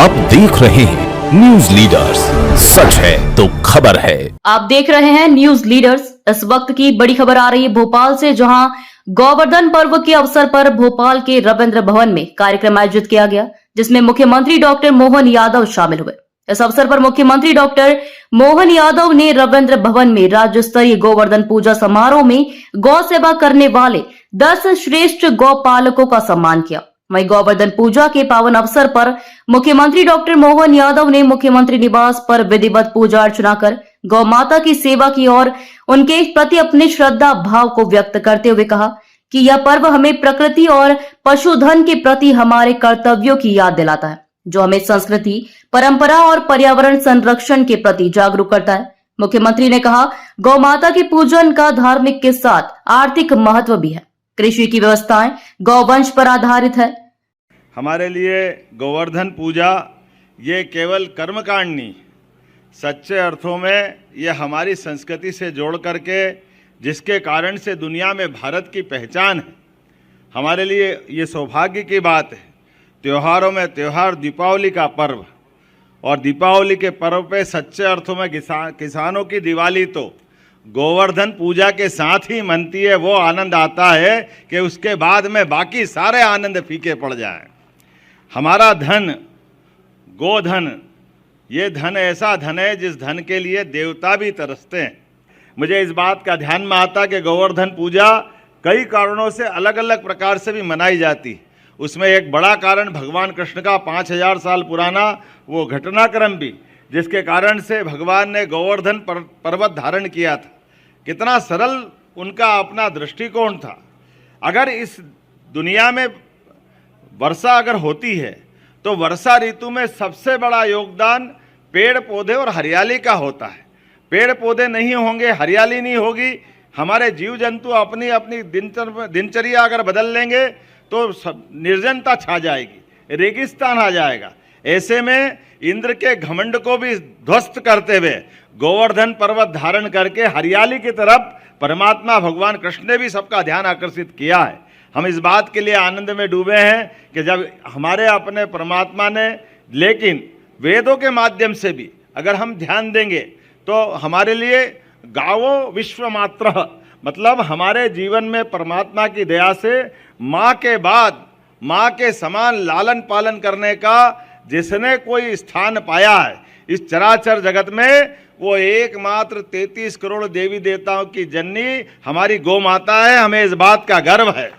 आप देख रहे हैं न्यूज लीडर्स, सच है तो खबर है। आप देख रहे हैं न्यूज लीडर्स। इस वक्त की बड़ी खबर आ रही है भोपाल से, जहां गोवर्धन पर्व के अवसर पर भोपाल के रविंद्र भवन में कार्यक्रम आयोजित किया गया, जिसमें मुख्यमंत्री डॉक्टर मोहन यादव शामिल हुए। इस अवसर पर मुख्यमंत्री डॉक्टर मोहन यादव ने रविंद्र भवन में राज्य स्तरीय गोवर्धन पूजा समारोह में गौ सेवा करने वाले 10 श्रेष्ठ गौपालकों का सम्मान किया। वहीं गोवर्धन पूजा के पावन अवसर पर मुख्यमंत्री डॉक्टर मोहन यादव ने मुख्यमंत्री निवास पर विधिवत पूजा अर्चना कर गौ माता की सेवा की और उनके प्रति अपने श्रद्धा भाव को व्यक्त करते हुए कहा कि यह पर्व हमें प्रकृति और पशुधन के प्रति हमारे कर्तव्यों की याद दिलाता है, जो हमें संस्कृति, परंपरा और पर्यावरण संरक्षण के प्रति जागरूक करता है। मुख्यमंत्री ने कहा, गौ माता के पूजन का धार्मिक के साथ आर्थिक महत्व भी है। कृषि की व्यवस्थाएं गौवंश पर आधारित है। हमारे लिए गोवर्धन पूजा ये केवल कर्मकांड नहीं, सच्चे अर्थों में ये हमारी संस्कृति से जोड़ करके, जिसके कारण से दुनिया में भारत की पहचान है। हमारे लिए ये सौभाग्य की बात है। त्योहारों में त्यौहार दीपावली का पर्व, और दीपावली के पर्व पे सच्चे अर्थों में किसानों की दिवाली तो गोवर्धन पूजा के साथ ही मनती है। वो आनंद आता है कि उसके बाद में बाकी सारे आनंद फीके पड़ जाएं। हमारा धन, गोधन, ये धन ऐसा धन है जिस धन के लिए देवता भी तरसते हैं। मुझे इस बात का ध्यान में आता कि गोवर्धन पूजा कई कारणों से अलग अलग प्रकार से भी मनाई जाती। उसमें एक बड़ा कारण भगवान कृष्ण का 5000 साल पुराना वो घटनाक्रम भी, जिसके कारण से भगवान ने गोवर्धन पर्वत धारण किया था। कितना सरल उनका अपना दृष्टिकोण था। अगर इस दुनिया में वर्षा अगर होती है तो वर्षा ऋतु में सबसे बड़ा योगदान पेड़ पौधे और हरियाली का होता है। पेड़ पौधे नहीं होंगे, हरियाली नहीं होगी, हमारे जीव जंतु अपनी अपनी दिनचर्या अगर बदल लेंगे तो निर्जनता छा जाएगी, रेगिस्तान आ जाएगा। ऐसे में इंद्र के घमंड को भी ध्वस्त करते हुए गोवर्धन पर्वत धारण करके हरियाली की तरफ परमात्मा भगवान कृष्ण ने भी सबका ध्यान आकर्षित किया है। हम इस बात के लिए आनंद में डूबे हैं कि जब हमारे अपने परमात्मा ने, लेकिन वेदों के माध्यम से भी अगर हम ध्यान देंगे तो हमारे लिए गावो विश्व मात्र, मतलब हमारे जीवन में परमात्मा की दया से माँ के बाद माँ के समान लालन पालन करने का जिसने कोई स्थान पाया है इस चराचर जगत में, वो एकमात्र 33 करोड़ देवी देवताओं की जननी हमारी गौ माता है। हमें इस बात का गर्व है।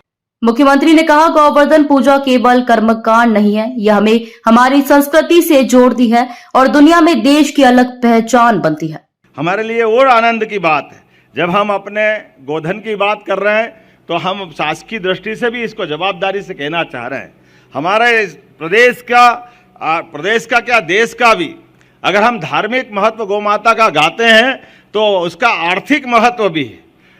मुख्यमंत्री ने कहा, गोवर्धन पूजा केवल कर्मकांड नहीं है, यह हमें हमारी संस्कृति से जोड़ती है और दुनिया में देश की अलग पहचान बनती है। हमारे लिए और आनंद की बात है, जब हम अपने गोधन की बात कर रहे हैं तो हम शासकीय दृष्टि से भी इसको जवाबदारी से कहना चाह रहे हैं। हमारे प्रदेश का क्या, देश का भी अगर हम धार्मिक महत्व गौ माता का गाते हैं तो उसका आर्थिक महत्व भी है।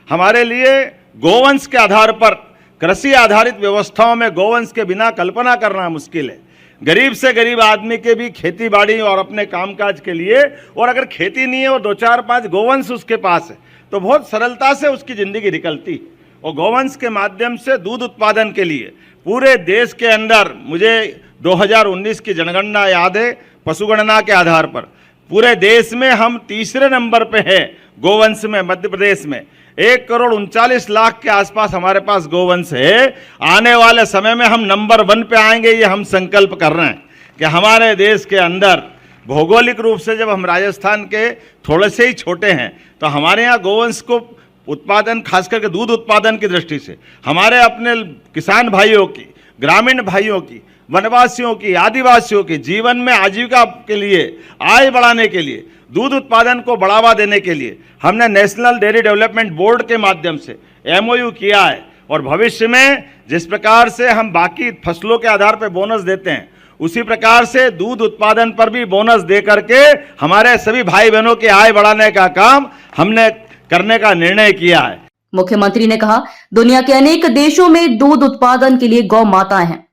हमारे लिए गोवंश के आधार पर कृषि आधारित व्यवस्थाओं में गोवंश के बिना कल्पना करना मुश्किल है। गरीब से गरीब आदमी के भी खेती बाड़ी और अपने कामकाज के लिए, और अगर खेती नहीं है और 2-4-5 गोवंश उसके पास है तो बहुत सरलता से उसकी ज़िंदगी निकलती। और गोवंश के माध्यम से दूध उत्पादन के लिए पूरे देश के अंदर, मुझे 2019 की जनगणना याद है, पशुगणना के आधार पर पूरे देश में हम तीसरे नंबर पे हैं गोवंश में। मध्य प्रदेश में 1,39,00,000 के आसपास हमारे पास गोवंश है। आने वाले समय में हम नंबर 1 पे आएंगे, ये हम संकल्प कर रहे हैं कि हमारे देश के अंदर भौगोलिक रूप से जब हम राजस्थान के थोड़े से ही छोटे हैं तो हमारे यहाँ गोवंश को उत्पादन, खास करके दूध उत्पादन की दृष्टि से हमारे अपने किसान भाइयों की, ग्रामीण भाइयों की, वनवासियों की, आदिवासियों की जीवन में आजीविका के लिए, आय बढ़ाने के लिए, दूध उत्पादन को बढ़ावा देने के लिए हमने नेशनल डेयरी डेवलपमेंट बोर्ड के माध्यम से MOU किया है। और भविष्य में जिस प्रकार से हम बाकी फसलों के आधार पर बोनस देते हैं, उसी प्रकार से दूध उत्पादन पर भी बोनस दे करके हमारे सभी भाई बहनों की आय बढ़ाने का काम हमने करने का निर्णय किया है। मुख्यमंत्री ने कहा, दुनिया के अनेक देशों में दूध उत्पादन के लिए गौ माताएं हैं,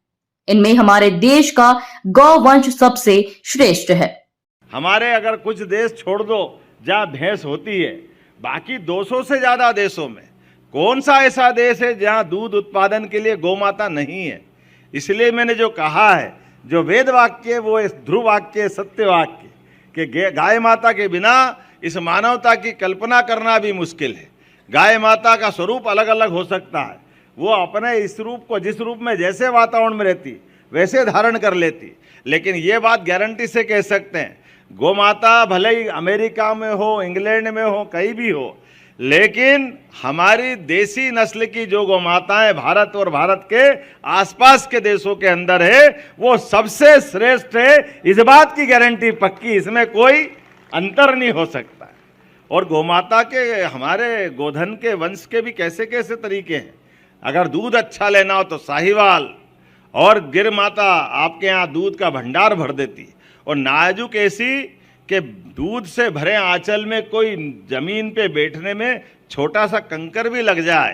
इनमें हमारे देश का गौवंश सबसे श्रेष्ठ है। हमारे अगर कुछ देश छोड़ दो जहाँ भैंस होती है, बाकी 200 से ज्यादा देशों में कौन सा ऐसा देश है जहाँ दूध उत्पादन के लिए गौ माता नहीं है। इसलिए मैंने जो कहा है जो वेद वाक्य वो इस ध्रुव वाक्य सत्य वाक्य कि गाय माता के बिना इस मानवता की कल्पना करना भी मुश्किल है। गाय माता का स्वरूप अलग अलग हो सकता है, वो अपने इस रूप को जिस रूप में जैसे वातावरण में रहती वैसे धारण कर लेती, लेकिन ये बात गारंटी से कह सकते हैं गौ माता भले ही अमेरिका में हो, इंग्लैंड में हो, कहीं भी हो, लेकिन हमारी देसी नस्ल की जो गौ माताएं भारत और भारत के आसपास के देशों के अंदर है वो सबसे श्रेष्ठ है। इस बात की गारंटी पक्की, इसमें कोई अंतर नहीं हो सकता। और गौ माता के हमारे गोधन के वंश के भी कैसे कैसे तरीके हैं। अगर दूध अच्छा लेना हो तो साहिवाल और गिर माता आपके यहाँ दूध का भंडार भर देती, और नाजुक ऐसी कि दूध से भरे आंचल में कोई जमीन पे बैठने में छोटा सा कंकर भी लग जाए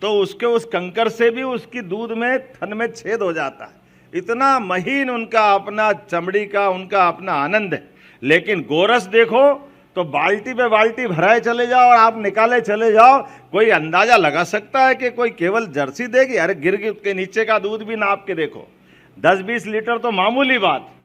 तो उसके उस कंकर से भी उसकी दूध में थन में छेद हो जाता है। इतना महीन उनका अपना चमड़ी का उनका अपना आनंद है। लेकिन गोरस देखो तो बाल्टी पे बाल्टी भराए चले जाओ और आप निकाले चले जाओ, कोई अंदाजा लगा सकता है कि कोई केवल जर्सी देगी? अरे गिर के नीचे का दूध भी नाप के देखो, 10-20 लीटर तो मामूली बात।